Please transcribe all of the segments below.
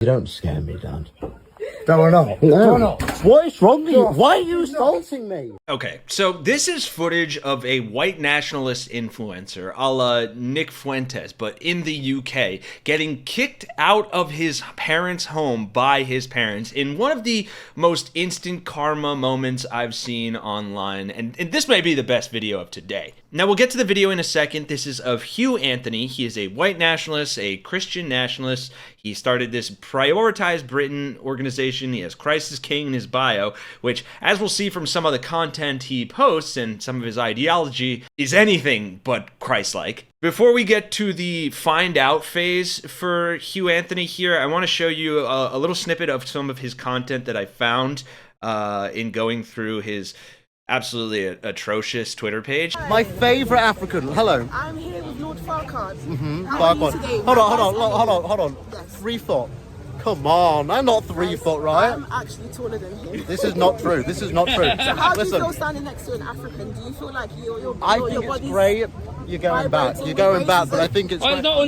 You don't scare me, Dad. No, I know. No. I know. What is wrong with you? Why are you assaulting me? Okay, so this is footage of a white nationalist influencer, a la Nick Fuentes, but in the UK, getting kicked out of his parents' home by his parents in one of the most instant karma moments I've seen online, and this may be the best video of today. Now, we'll get to the video in a second. This is of Hugh Anthony. He is a white nationalist, a Christian nationalist. He started this Prioritize Britain organization. He has Christ is King in his bio, which, as we'll see from some of the content he posts and some of his ideology, is anything but Christ-like. Before we get to the find out phase for Hugh Anthony here, I want to show you a little snippet of some of his content that I found in going through his absolutely atrocious Twitter page. My favourite African. Hello. I'm here with Lord Farquaad. Farquaad. Hold on. Yes. 3 foot. Come on, I'm not 3 foot, right? I'm actually taller than him. This is not true. This is not true. So how do you Listen, feel standing next to an African? Do you feel like your I think it's great. You're going back. You're going back, but I think it's. Oh, it's not only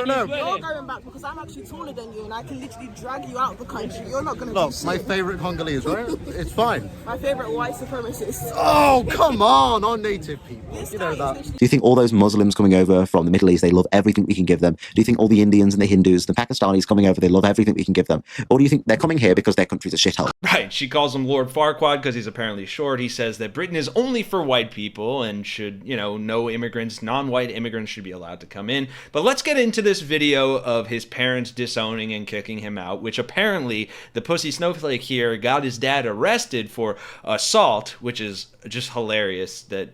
No. You're going back because I'm actually taller than you and I can literally drag you out of the country. You're not going to do Look, shit. my favourite Congolese, right? It's fine. My favourite white supremacist. Oh, come on, our native people. This You know guy is that. literally- Do you think all those Muslims coming over from the Middle East, they love everything we can give them? Do you think all the Indians and the Hindus, the Pakistanis coming over, they love everything we can give them? Or do you think they're coming here because their country's a shithole? Right, she calls him Lord Farquaad because he's apparently short. He says that Britain is only for white people and should, no immigrants, non-white immigrants should be allowed to come in. But let's get into this video of his parents disowning and kicking him out, which apparently the pussy snowflake here got his dad arrested for assault, which is just hilarious that,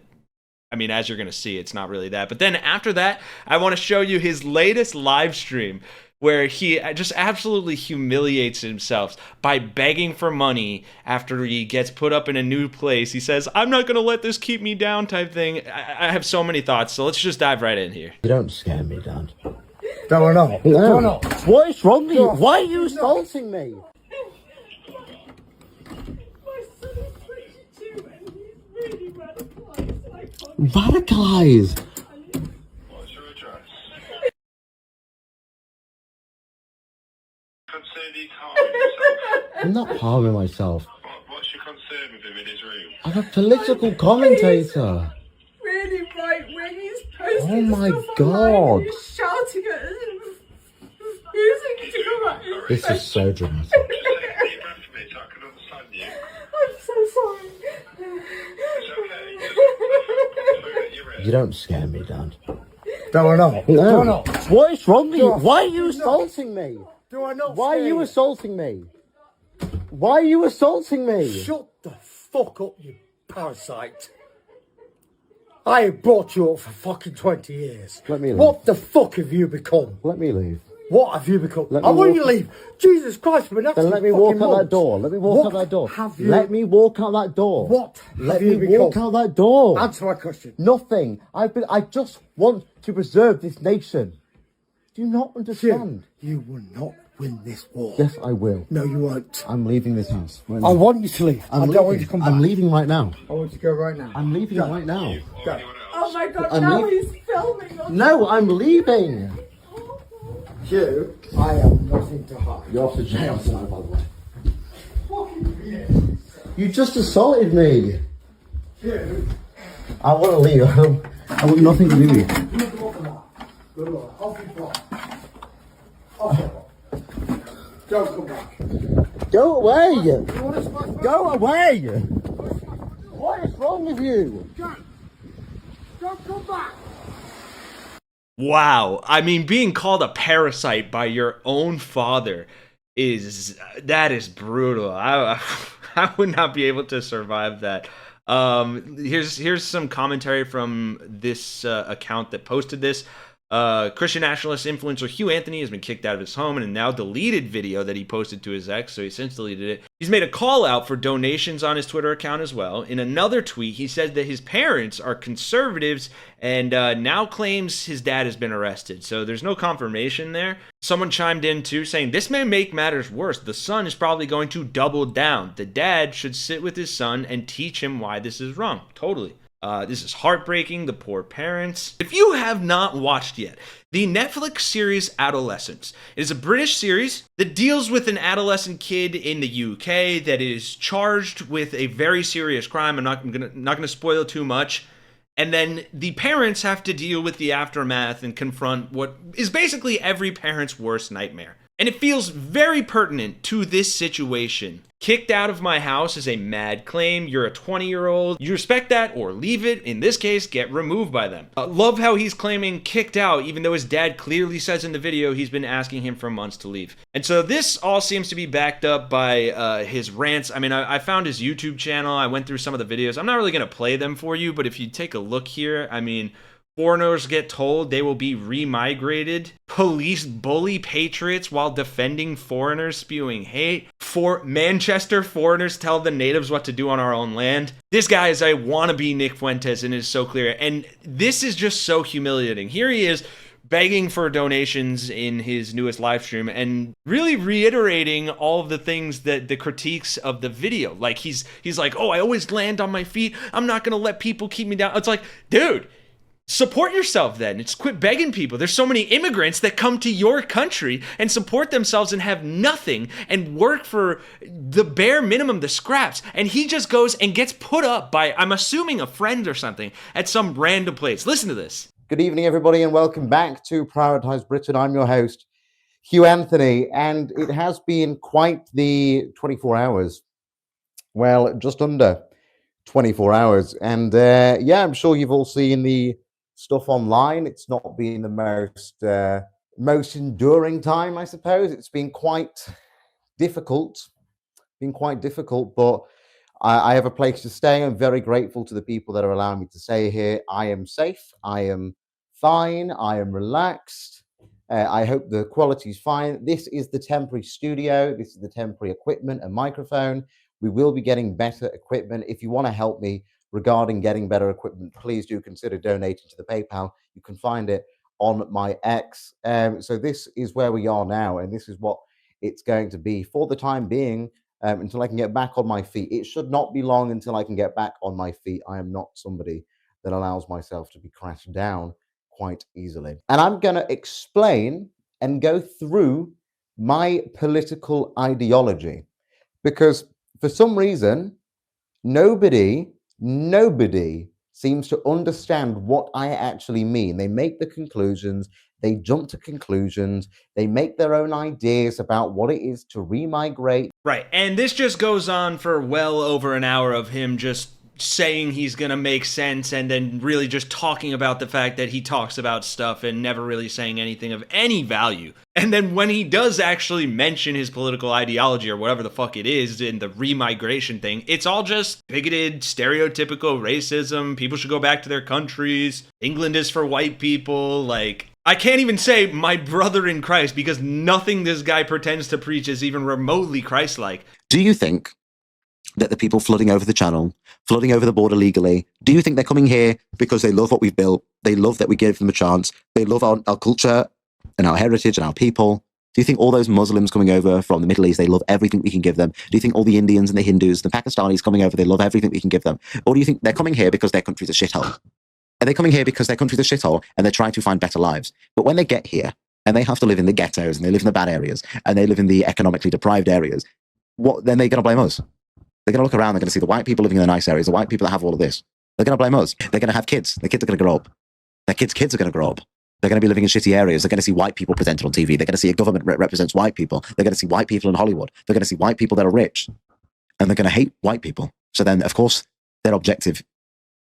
I mean, as you're going to see, it's not really that. But then after that, I want to show you his latest live stream where he just absolutely humiliates himself by begging for money after he gets put up in a new place. He says, I'm not going to let this keep me down type thing. I have so many thoughts, so let's just dive right in here. You don't scare me, Dad. No, I know. No. I know. What is wrong with you? Why are you assaulting me? Radicalized. What's your address? Concern he's harming himself. I'm not harming myself. What's your concern with him in his room? I'm a political commentator. Really right when he's posting Oh my stuff God. online, he's shouting at us and refusing to come at This is so dramatic. Just take a deep breath for me so I can understand you. I'm so sorry. It's okay. Just look at your wrist. You don't scare me, Dad. No, I know. No. I know. What is wrong with you? No. Why are you assaulting me? Do I not Why are scare you assaulting me? Why are you assaulting me? Shut the fuck up, you parasite. I have brought you up for fucking 20 years. Let me leave. What the fuck have you become? Let me leave. What have you become? Let I me want walk- you to leave. Jesus Christ, we're not Then let me walk out that door. Let me walk out that door. Have you? Let me walk out that door. What Let have me you become? walk out that door. Answer my question. Nothing. I just want to preserve this nation. Do you not understand? You will not win this war. Yes, I will. No, you won't. I'm leaving this house. Right I now. want you to leave. I don't want you to come back. I'm leaving right now. I want you to go right now. I'm leaving Go. right now. Or anyone else? Oh my god, I'm now leaving. he's filming us. No, I'm leaving. You, I have nothing to hide. You're off to jail tonight, by the way. You just assaulted me. You, I want to leave. I want nothing to do with you. good luck. Off you go. Off you go. Don't come back. Go away. You want to smash my Go away. What is wrong with you? Don't come back. Wow. I mean, being called a parasite by your own father that is brutal. I would not be able to survive that. Here's some commentary from this account that posted this. Christian nationalist influencer Hugh Anthony has been kicked out of his home in a now deleted video that he posted to his ex, so he since deleted it. He's made a call out for donations on his Twitter account as well. In another tweet, he said that his parents are conservatives and now claims his dad has been arrested. So there's no confirmation there. Someone chimed in too saying, this may make matters worse. The son is probably going to double down. The dad should sit with his son and teach him why this is wrong. Totally. This is heartbreaking, the poor parents. If you have not watched yet, the Netflix series Adolescence. It is a British series that deals with an adolescent kid in the UK that is charged with a very serious crime. I'm not gonna spoil too much. And then the parents have to deal with the aftermath and confront what is basically every parent's worst nightmare. And it feels very pertinent to this situation. Kicked out of my house is a mad claim. You're a 20-year-old. You respect that or leave it. In this case, get removed by them. Love how he's claiming kicked out, even though his dad clearly says in the video he's been asking him for months to leave. And so this all seems to be backed up by his rants. I mean, I found his YouTube channel. I went through some of the videos. I'm not really going to play them for you, but if you take a look here, I mean, foreigners get told they will be remigrated. Police bully patriots while defending foreigners spewing hate. For Manchester, foreigners tell the natives what to do on our own land. This guy is a wannabe Nick Fuentes, and it is so clear. And this is just so humiliating. Here he is begging for donations in his newest live stream and really reiterating all of the things that the critiques of the video. Like he's like, oh, I always land on my feet. I'm not going to let people keep me down. It's like, dude, support yourself then. It's quit begging people. There's so many immigrants that come to your country and support themselves and have nothing and work for the bare minimum, the scraps. And he just goes and gets put up by, I'm assuming, a friend or something at some random place. Listen to this. Good evening, everybody, and welcome back to Prioritise Britain. I'm your host, Hugh Anthony, and it has been quite the 24 hours. Well, just under 24 hours. And yeah, I'm sure you've all seen the stuff online. It's not been the most enduring time, I suppose. It's been quite difficult. But I have a place to stay. I'm very grateful to the people that are allowing me to stay here. I am safe. I am fine. I am relaxed. I hope the quality is fine. This is the temporary studio. This is the temporary equipment and microphone. We will be getting better equipment. If you want to help me regarding getting better equipment, please do consider donating to the PayPal. You can find it on my X. So this is where we are now, and this is what it's going to be for the time being, until I can get back on my feet. It should not be long until I can get back on my feet. I am not somebody that allows myself to be crashed down quite easily. And I'm going to explain and go through my political ideology, because for some reason, nobody seems to understand what I actually mean. They make the conclusions, they jump to conclusions, they make their own ideas about what it is to remigrate. Right, and this just goes on for well over an hour of him just saying he's gonna make sense and then really just talking about the fact that he talks about stuff and never really saying anything of any value. And then when he does actually mention his political ideology or whatever the fuck it is in the remigration thing, it's all just bigoted, stereotypical racism. People should go back to their countries. England is for white people. Like, I can't even say my brother in Christ because nothing this guy pretends to preach is even remotely Christ-like. Do you think that the people flooding over the channel, flooding over the border legally, do you think they're coming here because they love what we've built? They love that we gave them a chance. They love our culture and our heritage and our people. Do you think all those Muslims coming over from the Middle East, they love everything we can give them? Do you think all the Indians and the Hindus, the Pakistanis coming over, they love everything we can give them? Or do you think they're coming here because their country's a shithole? Are they coming here because their country's a shithole and they're trying to find better lives? But when they get here and they have to live in the ghettos and they live in the bad areas and they live in the economically deprived areas, what then they're going to blame us? They're going to look around, they're going to see the white people living in the nice areas, the white people that have all of this. They're going to blame us. They're going to have kids. Their kids are going to grow up. Their kids' kids are going to grow up. They're going to be living in shitty areas. They're going to see white people presented on TV. They're going to see a government that represents white people. They're going to see white people in Hollywood. They're going to see white people that are rich. And they're going to hate white people. So then, of course, their objective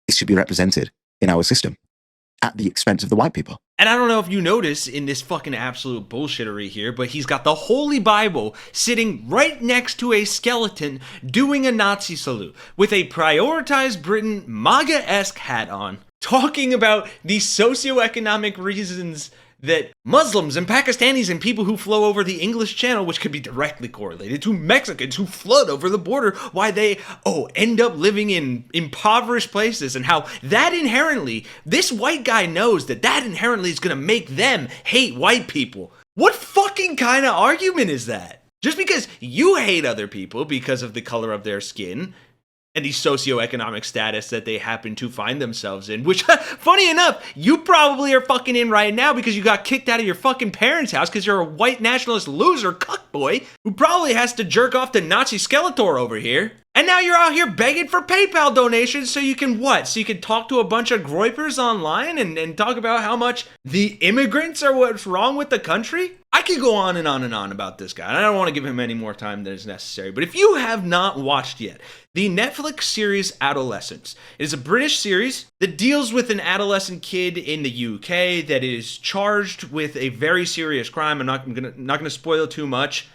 is to be represented in our system at the expense of the white people. And I don't know if you notice in this fucking absolute bullshittery here, but he's got the Holy Bible sitting right next to a skeleton doing a Nazi salute with a Prioritise Britain MAGA-esque hat on, talking about the socioeconomic reasons that Muslims and Pakistanis and people who flow over the English Channel, which could be directly correlated to Mexicans who flood over the border, why they, end up living in impoverished places, and how that inherently, this white guy knows that inherently is going to make them hate white people. What fucking kind of argument is that? Just because you hate other people because of the color of their skin and the socioeconomic status that they happen to find themselves in, which, funny enough, you probably are fucking in right now because you got kicked out of your fucking parents' house because you're a white nationalist loser cuckboy who probably has to jerk off to Nazi Skeletor over here. And now you're out here begging for PayPal donations so you can what? So you can talk to a bunch of groypers online and talk about how much the immigrants are what's wrong with the country? I could go on and on and on about this guy. And I don't want to give him any more time than is necessary. But if you have not watched yet, the Netflix series Adolescence is a British series that deals with an adolescent kid in the UK that is charged with a very serious crime. I'm not gonna spoil too much.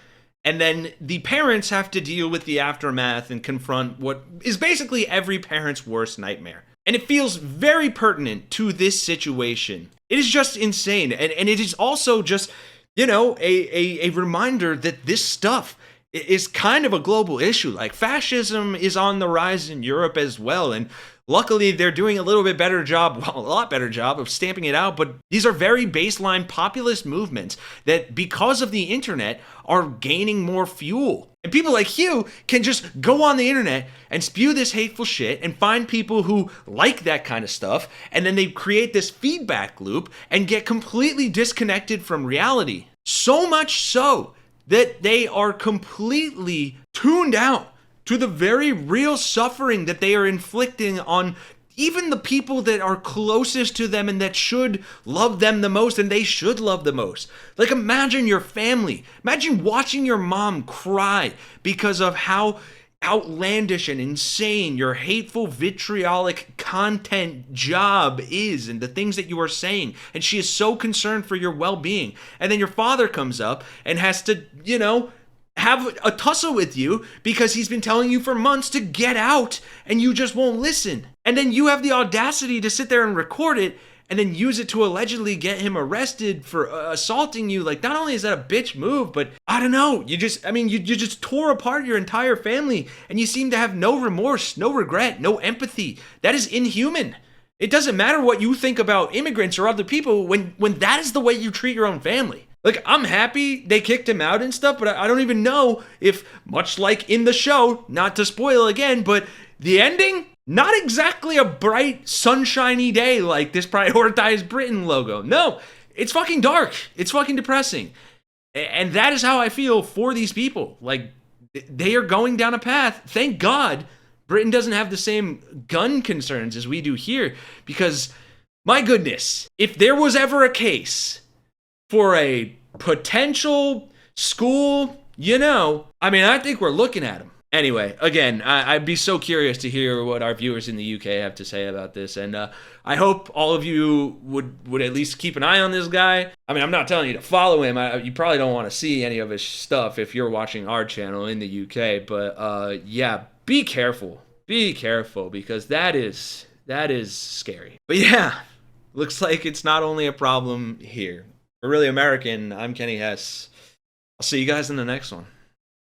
And then the parents have to deal with the aftermath and confront what is basically every parent's worst nightmare. And it feels very pertinent to this situation. It is just insane. And it is also just, you know, a reminder that this stuff is kind of a global issue. Like, fascism is on the rise in Europe as well. And luckily, they're doing a little bit better job, well, a lot better job of stamping it out. But these are very baseline populist movements that, because of the internet, are gaining more fuel. And people like you can just go on the internet and spew this hateful shit and find people who like that kind of stuff. And then they create this feedback loop and get completely disconnected from reality. So much so that they are completely tuned out to the very real suffering that they are inflicting on even the people that are closest to them and that should love them the most, and they should love the most. Like, imagine your family. Imagine watching your mom cry because of how outlandish and insane your hateful, vitriolic content job is and the things that you are saying. And she is so concerned for your well-being. And then your father comes up and has to, you know, have a tussle with you because he's been telling you for months to get out and you just won't listen. And then you have the audacity to sit there and record it and then use it to allegedly get him arrested for assaulting you. Like, not only is that a bitch move, but I don't know, you just tore apart your entire family and you seem to have no remorse, no regret, no empathy. That is inhuman. It doesn't matter what you think about immigrants or other people when that is the way you treat your own family. Like, I'm happy they kicked him out and stuff, but I don't even know if, much like in the show, not to spoil again, but the ending, not exactly a bright, sunshiny day like this Prioritize Britain logo. No, it's fucking dark. It's fucking depressing. And that is how I feel for these people. Like, they are going down a path. Thank God Britain doesn't have the same gun concerns as we do here, because, my goodness, if there was ever a case for a potential school, you know, I mean, I think we're looking at them. Anyway, again, I'd be so curious to hear what our viewers in the UK have to say about this, and I hope all of you would at least keep an eye on this guy. I mean, I'm not telling you to follow him. You probably don't want to see any of his stuff if you're watching our channel in the UK, but yeah, be careful. Be careful, because that is scary. But yeah, looks like it's not only a problem here. For Really American, I'm Kenny Hesse. I'll see you guys in the next one.